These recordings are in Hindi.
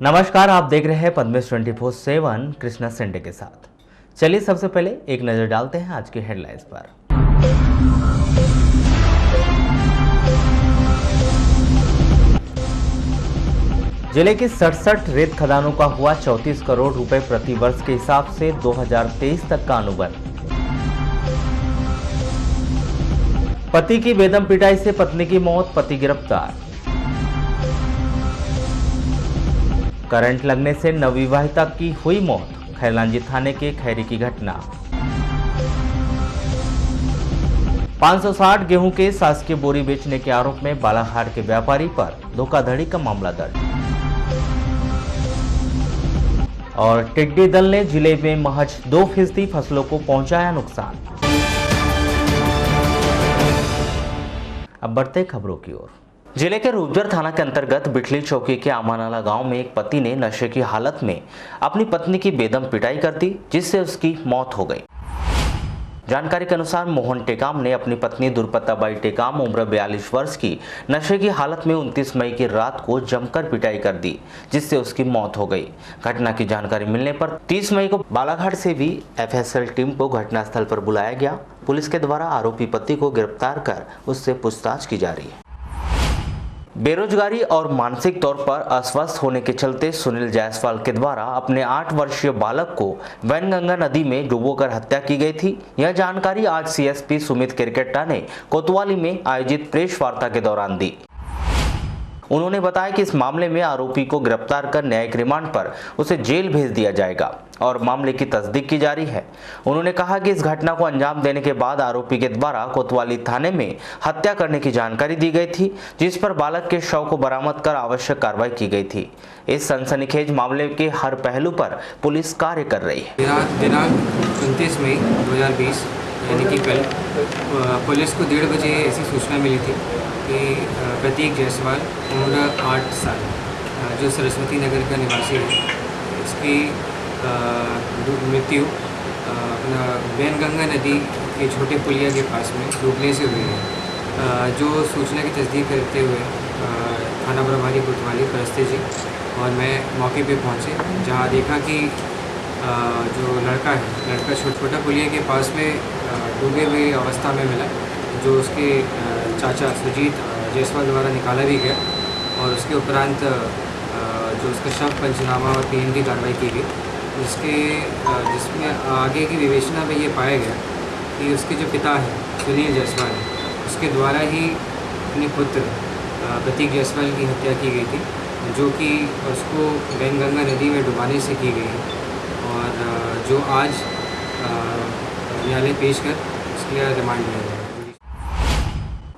नमस्कार, आप देख रहे हैं पद्मेश 24/7 कृष्णा सेंडे के साथ। चलिए सबसे पहले एक नजर डालते हैं आज की हेडलाइंस पर। जिले की 67 रेत खदानों का हुआ 34 करोड़ रुपए प्रति वर्ष के हिसाब से 2023 तक का अनुबंध। पति की बेदम पिटाई से पत्नी की मौत, पति गिरफ्तार। करंट लगने से नवविवाहिता की हुई मौत, खैरलांजी थाने के खैरी की घटना। 560 गेहूं के शासकीय बोरी बेचने के आरोप में बालाघाट के व्यापारी पर धोखाधड़ी का मामला दर्ज। और टिड्डी दल ने जिले में महज 2% फसलों को पहुंचाया नुकसान। अब बढ़ते खबरों की ओर। जिले के रूपजर थाना के अंतर्गत बिठली चौकी के आमानाला गांव में एक पति ने नशे की हालत में अपनी पत्नी की बेदम पिटाई कर दी, जिससे उसकी मौत हो गई। जानकारी के अनुसार मोहन टेकाम ने अपनी पत्नी दुर्पताबाई टेकाम उम्र 42 वर्ष की नशे की हालत में 29 मई की रात को जमकर पिटाई कर दी, जिससे उसकी मौत हो गई। घटना की जानकारी मिलने पर 30 मई को बालाघाट से भी एफएसएल टीम को घटनास्थल पर बुलाया गया। पुलिस के द्वारा आरोपी पति को गिरफ्तार कर उससे पूछताछ की जा रही है। बेरोजगारी और मानसिक तौर पर अस्वस्थ होने के चलते सुनील जायसवाल के द्वारा अपने 8 वर्षीय बालक को वैनगंगा नदी में डुबोकर हत्या की गई थी। यह जानकारी आज सीएसपी सुमित किरकेट्टा ने कोतवाली में आयोजित प्रेस वार्ता के दौरान दी। उन्होंने बताया कि इस मामले में आरोपी को गिरफ्तार कर न्यायिक रिमांड पर उसे जेल भेज दिया जाएगा और मामले की तस्दीक की जा रही है। उन्होंने कहा कि इस घटना को अंजाम देने के बाद आरोपी के द्वारा कोतवाली थाने में हत्या करने की जानकारी दी गई थी, जिस पर बालक के शव को बरामद कर आवश्यक कार्रवाई की गई थी। इस सनसनीखेज मामले के हर पहलू पर पुलिस कार्य कर रही है। दिनांक 29 मई 2020 यानी कि कल पुलिस को 1:30 बजे ऐसी सूचना मिली थी कि प्रतीक जायसवाल उम्र 8 साल जो सरस्वती नगर का निवासी है, इसकी मृत्यु अपना वैनगंगा नदी के छोटे पुलिया के पास में डूबने से हुई है। जो सूचना की तस्दीक करते हुए थाना प्रभारी कोतवाली परस्ते जी और मैं मौके पे पहुँचे, जहाँ देखा कि जो लड़का छोटा पुलिया के पास में डूबे हुए अवस्था में मिला, जो उसके चाचा सुजीत जायसवाल द्वारा निकाला भी गया और उसके उपरांत जो उसका शव पंचनामा और पीएम की कार्रवाई की गई, जिसमें आगे की विवेचना में ये पाया गया कि उसके जो पिता हैं सुनील जायसवाल, उसके द्वारा ही अपने पुत्र प्रतीक जायसवाल की हत्या की गई थी, जो कि उसको वैनगंगा नदी में डुबाने से की गई है और जो आज न्यायालय पेश कर उसके लिए रिमांड लिया गया।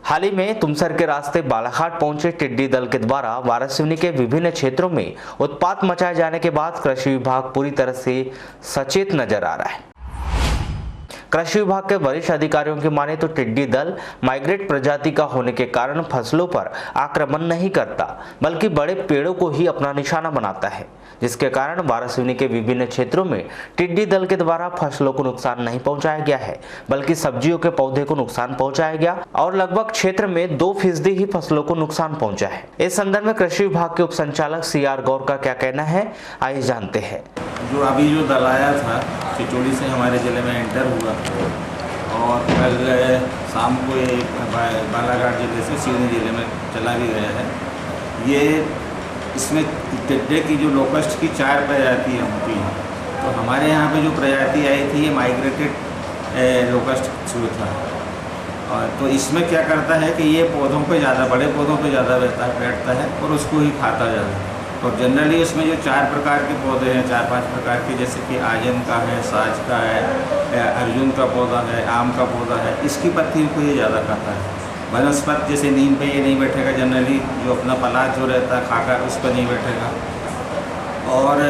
हाल ही में तुमसर के रास्ते बालाघाट पहुंचे टिड्डी दल के द्वारा वारासिवनी के विभिन्न क्षेत्रों में उत्पात मचाए जाने के बाद कृषि विभाग पूरी तरह से सचेत नजर आ रहा है। कृषि विभाग के वरिष्ठ अधिकारियों की माने तो टिड्डी दल माइग्रेट प्रजाति का होने के कारण फसलों पर आक्रमण नहीं करता, बल्कि बड़े पेड़ों को ही अपना निशाना बनाता है, जिसके कारण वारासिवनी के विभिन्न क्षेत्रों में टिड्डी दल के द्वारा फसलों को नुकसान नहीं पहुंचाया गया है, बल्कि सब्जियों के पौधे को नुकसान पहुंचाया गया और लगभग क्षेत्र में 2% ही फसलों को नुकसान पहुंचा है। इस संदर्भ में कृषि विभाग के उप संचालक CR गौर का क्या कहना है, आइए जानते हैं। जो अभी जो दल आया था चिचोड़ी से हमारे ज़िले में एंटर हुआ और कल शाम को ये बालाघाट जिले से सिवनी जिले में चला भी गया है। ये इसमें टिड्डे की जो लोकस्ट की 4 प्रजातियाँ होती हैं, तो हमारे यहाँ पे जो प्रजाति आई थी ये माइग्रेटेड लोकस्ट शुरू था। और तो इसमें क्या करता है कि ये पौधों पे ज़्यादा, बड़े पौधों पे ज़्यादा बैठता है और उसको ही खाता जाता है। और जनरली उसमें जो 4 प्रकार के पौधे हैं, 4-5 प्रकार के, जैसे कि आजन का है, साज का है, अर्जुन का पौधा है, आम का पौधा है, इसकी पत्तियों को ये ज़्यादा खाता है। वनस्पत जैसे नीम पे ये नहीं बैठेगा, जनरली जो अपना पलाद जो रहता है खाकर उस पर नहीं बैठेगा। और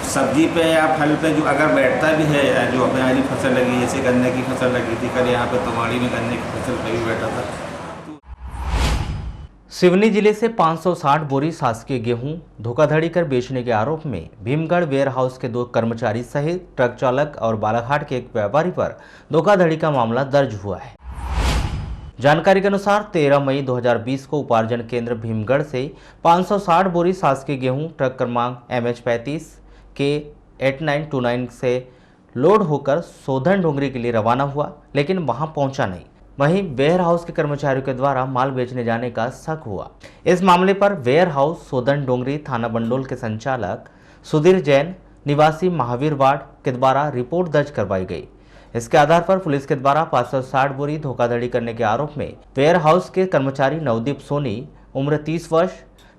सब्जी पे या फल पे जो अगर बैठता भी है, जो अपने हरी फसल लगी, जैसे गन्ने की फसल लगी थी, कल यहाँ पे तुम्हाड़ी में गन्ने की फसल पे भी बैठा था। सिवनी जिले से 560 बोरी शासकीय गेहूं धोखाधड़ी कर बेचने के आरोप में भीमगढ़ वेयर हाउस के 2 कर्मचारी सहित ट्रक चालक और बालाघाट के एक व्यापारी पर धोखाधड़ी का मामला दर्ज हुआ है। जानकारी के अनुसार 13 मई 2020 को उपार्जन केंद्र भीमगढ़ से 560 बोरी शासकीय गेहूं ट्रक क्रमांक MH35 के 8929 से लोड होकर सोधन डोंगरी के लिए रवाना हुआ, लेकिन वहां पहुंचा नहीं। वहीं वेयर हाउस के कर्मचारियों के द्वारा माल बेचने जाने का शक हुआ। इस मामले पर वेयर हाउस सोधन डोंगरी थाना बंडोल के संचालक सुधीर जैन निवासी महावीर वार्ड के द्वारा रिपोर्ट दर्ज करवाई गई। इसके आधार पर पुलिस के द्वारा 560 बोरी धोखाधड़ी करने के आरोप में वेयर हाउस के कर्मचारी नवदीप सोनी उम्र 30 वर्ष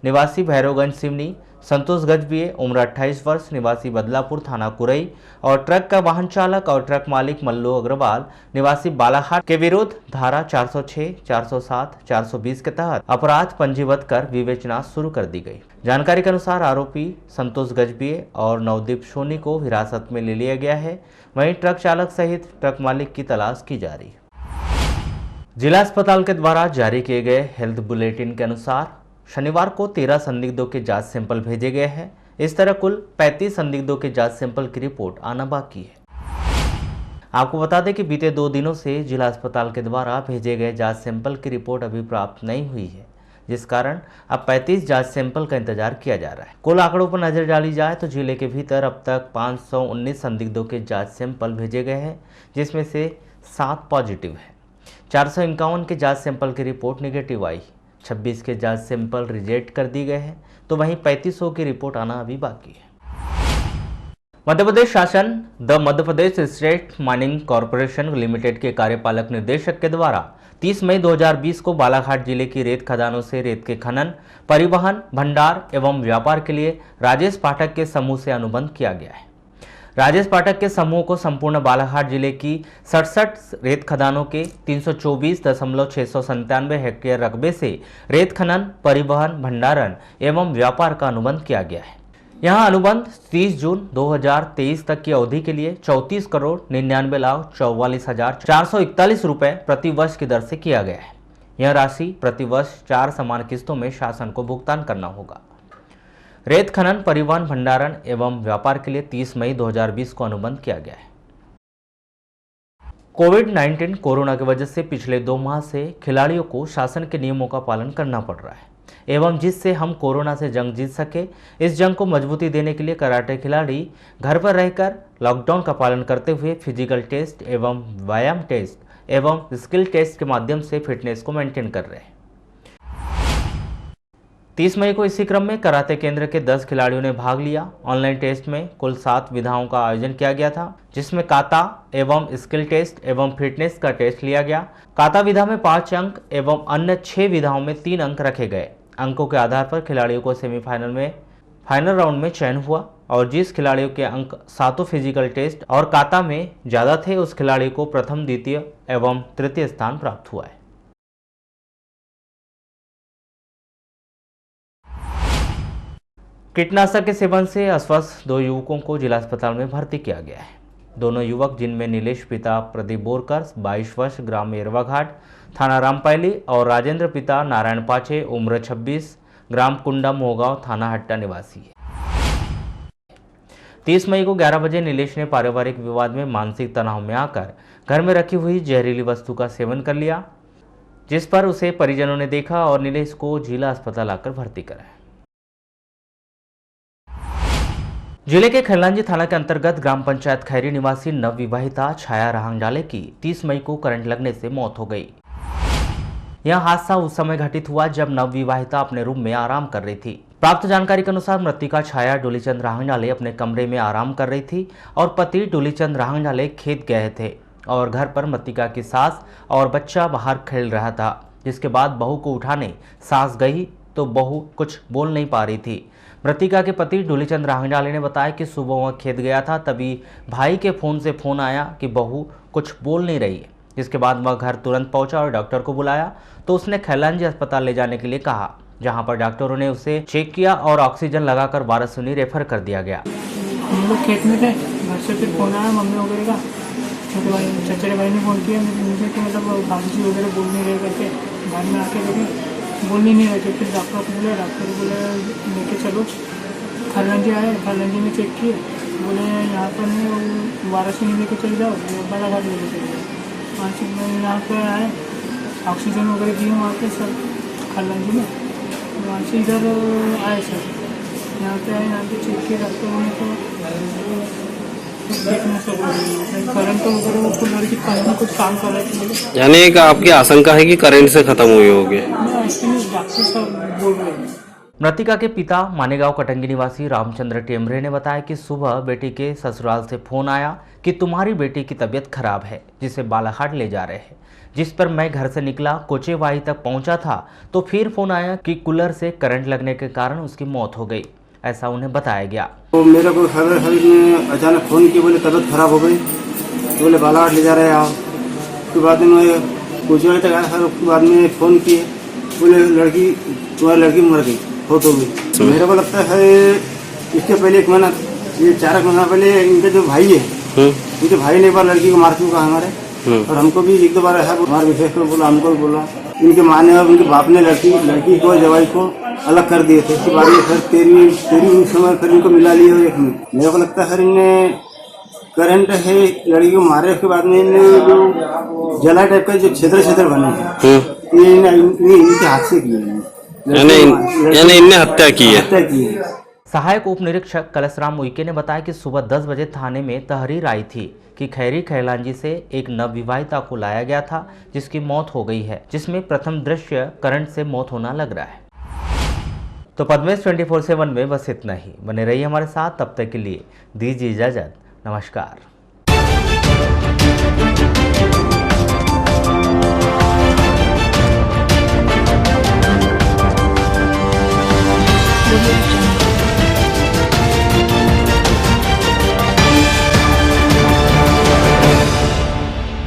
निवासी भैरवगंज सिवनी, संतोष गजबिये उम्र 28 वर्ष निवासी बदलापुर थाना कुरई और ट्रक का वाहन चालक और ट्रक मालिक मल्लू अग्रवाल निवासी बालाघाट के विरुद्ध धारा 406, 407, 420 के तहत अपराध पंजीबद्ध कर विवेचना शुरू कर दी गई। जानकारी के अनुसार आरोपी संतोष गजबिये और नवदीप सोनी को हिरासत में ले लिया गया है। वहीं ट्रक चालक सहित ट्रक मालिक की तलाश की जा रही है। जिला अस्पताल के द्वारा जारी किए गए हेल्थ बुलेटिन के अनुसार शनिवार को 13 संदिग्धों के जांच सैंपल भेजे गए हैं। इस तरह कुल 35 संदिग्धों के जांच सैंपल की रिपोर्ट आना बाकी है। आपको बता दें कि बीते 2 दिनों से जिला अस्पताल के द्वारा भेजे गए जांच सैंपल की रिपोर्ट अभी प्राप्त नहीं हुई है, जिस कारण अब 35 जांच सैंपल का इंतजार किया जा रहा है। कुल आंकड़ों पर नजर डाली जाए तो जिले के भीतर अब तक 519 संदिग्धों के जांच सैंपल भेजे गए हैं, जिसमें से 7 पॉजिटिव है। 451 के जांच सैंपल की रिपोर्ट निगेटिव आई, 26 के जांच सैंपल रिजेक्ट कर दिए गए हैं, तो वहीं 3500 की रिपोर्ट आना अभी बाकी है। मध्य प्रदेश शासन the Madhya Pradesh state mining corporation limited के कार्यपालक निदेशक के द्वारा 30 मई 2020 को बालाघाट जिले की रेत खदानों से रेत के खनन, परिवहन, भंडार एवं व्यापार के लिए राजेश पाठक के समूह से अनुबंध किया गया है। राजेश पाठक के समूह को संपूर्ण बालाघाट जिले की 67 रेत खदानों के 324.697 हेक्टेयर रकबे से रेत खनन, परिवहन, भंडारण एवं व्यापार का अनुबंध किया गया है। यहां अनुबंध 30 जून 2023 तक की अवधि के लिए 34,99,44,441 रुपए प्रति वर्ष की दर से किया गया है। यह राशि प्रति वर्ष 4 समान किस्तों में शासन को भुगतान करना होगा। रेत खनन, परिवहन, भंडारण एवं व्यापार के लिए 30 मई 2020 को अनुबंध किया गया है। कोविड-19 कोरोना की वजह से पिछले 2 माह से खिलाड़ियों को शासन के नियमों का पालन करना पड़ रहा है एवं जिससे हम कोरोना से जंग जीत सके। इस जंग को मजबूती देने के लिए कराटे खिलाड़ी घर पर रहकर लॉकडाउन का पालन करते हुए फिजिकल टेस्ट एवं व्यायाम टेस्ट एवं स्किल टेस्ट के माध्यम से फिटनेस को मेंटेन कर रहे हैं। 30 मई को इसी क्रम में कराटे केंद्र के 10 खिलाड़ियों ने भाग लिया। ऑनलाइन टेस्ट में कुल 7 विधाओं का आयोजन किया गया था, जिसमें काता एवं स्किल टेस्ट एवं फिटनेस का टेस्ट लिया गया। काता विधा में 5 अंक एवं अन्य 6 विधाओं में 3 अंक रखे गए। अंकों के आधार पर खिलाड़ियों को सेमीफाइनल में फाइनल राउंड में चयन हुआ और जिस खिलाड़ियों के अंक 7 फिजिकल टेस्ट और काता में ज़्यादा थे उस खिलाड़ी को प्रथम, द्वितीय एवं तृतीय स्थान प्राप्त हुआ है। कीटनाशक के सेवन से अस्वस्थ 2 युवकों को जिला अस्पताल में भर्ती किया गया है। दोनों युवक, जिनमें नीलेश पिता प्रदीप बोरकर 22 वर्ष ग्राम एरवा घाट थाना रामपायली और राजेंद्र पिता नारायण पाचे उम्र 26 ग्राम कुंडा मोहगांव थाना हट्टा निवासी है। 30 मई को 11 बजे नीलेश ने पारिवारिक विवाद में मानसिक तनाव में आकर घर में रखी हुई जहरीली वस्तु का सेवन कर लिया, जिस पर उसे परिजनों ने देखा और नीलेश को जिला अस्पताल आकर भर्ती कराया। जिले के खैरलांजी थाना के अंतर्गत ग्राम पंचायत खैरी निवासी नवविवाहिता छाया राहंगडाले की 30 मई को करंट लगने से मौत हो गई। यह हादसा उस समय घटित हुआ जब नवविवाहिता अपने रूम में आराम कर रही थी। प्राप्त जानकारी के अनुसार मृतका छाया डोलीचंद राहंगडाले अपने कमरे में आराम कर रही थी और पति डोलीचंद राहंगडाले खेत गए थे और घर पर मृतका की सास और बच्चा बाहर खेल रहा था। जिसके बाद बहू को उठाने सास गई तो बहू कुछ बोल नहीं पा रही थी। मृतिका के पति डोलीचंद राहंगडाले ने बताया कि सुबह वह खेत गया था, तभी भाई के फ़ोन से फ़ोन आया कि बहू कुछ बोल नहीं रही है। जिसके बाद वह घर तुरंत पहुंचा और डॉक्टर को बुलाया तो उसने खैरलांजी अस्पताल ले जाने के लिए कहा, जहां पर डॉक्टरों ने उसे चेक किया और ऑक्सीजन लगाकर वाराणसी रेफर कर दिया गया। हम लोग खेत में थे, घर से फिर फ़ोन आया मम्मी वगैरह का, छोटे भाई चचेरे भाई ने फ़ोन किया मुझे कि मतलब भाभी वगैरह बोल नहीं रहे करके। घर में आके देखे बोल ही नहीं रहे थे। फिर डॉक्टर को बोले लेके चलो। खैरलांजी आए, खैरलांजी में चेक किए, बोले यहाँ पर नहीं वाराणसी लेके चले जाओ, बालाघाट लेके चले जाओ। वहाँ से यहाँ पर आए ऑक्सीजन वगैरह दिए वहाँ पे सर खालांजी में। वहाँ से इधर आए सर, यहाँ पे आए, यहाँ पे चेक किया डॉक्टरों ने तो देखने से करंट वगैरह वो कुल लड़की कहीं कुछ काम कर रहे थे। यानी एक आपकी आशंका है कि करंट से खत्म हुई होगी। डॉक्टर साहब बोल रहे हैं। मृतिका के पिता मानेगांव कटंगी निवासी रामचंद्र टेमरे ने बताया कि सुबह बेटी के ससुराल से फोन आया कि तुम्हारी बेटी की तबीयत खराब है, जिसे बालाघाट ले जा रहे हैं। जिस पर मैं घर से निकला, कोचेवाही तक पहुंचा था तो फिर फोन आया कि कूलर से करंट लगने के कारण उसकी मौत हो गई, ऐसा उन्हें बताया गया। तो मेरे को खबर ने अचानक फ़ोन किया, बोले तबीयत खराब हो गई, तो बोले बालाघाट ले जा रहे हैं आप। उसके बाद में कोचेवाही तक आया सर, उसके बाद में फ़ोन किए, बोले लड़की तुम्हारी लड़की मर गई, हो तो गई। मेरे को लगता है इसके पहले 1 महीना, ये 4 महीना पहले इनके जो भाई है, उनके भाई ने एक बार लड़की को मार चुका हमारे, और हमको भी 1-2 बार है हमारे विशेष को बोला, हमको भी बोला। इनके माँ ने और उनके बाप ने लड़की को जवाई को अलग कर दिए थे। उसके बाद में फिर 13वीं समय फिर इनको मिला लिया एक में। मेरे को लगता है इनने करंट है लड़की को मारे, उसके बाद में इन्हें जो जला टाइप का जो क्षेत्र बने हैं ये इनके हाथ से किए हैं, यानी इनने हत्या की है। सहायक उप निरीक्षक कलशराम उइके ने बताया कि सुबह 10 बजे थाने में तहरीर आई थी कि खैरी खैलांजी से एक नवविवाहिता को लाया गया था जिसकी मौत हो गई है, जिसमें प्रथम दृश्य करंट से मौत होना लग रहा है। तो पद्मेश 24/7 में बस इतना ही। बने रहिए हमारे साथ, तब तक के लिए दीजिए इजाजत। नमस्कार।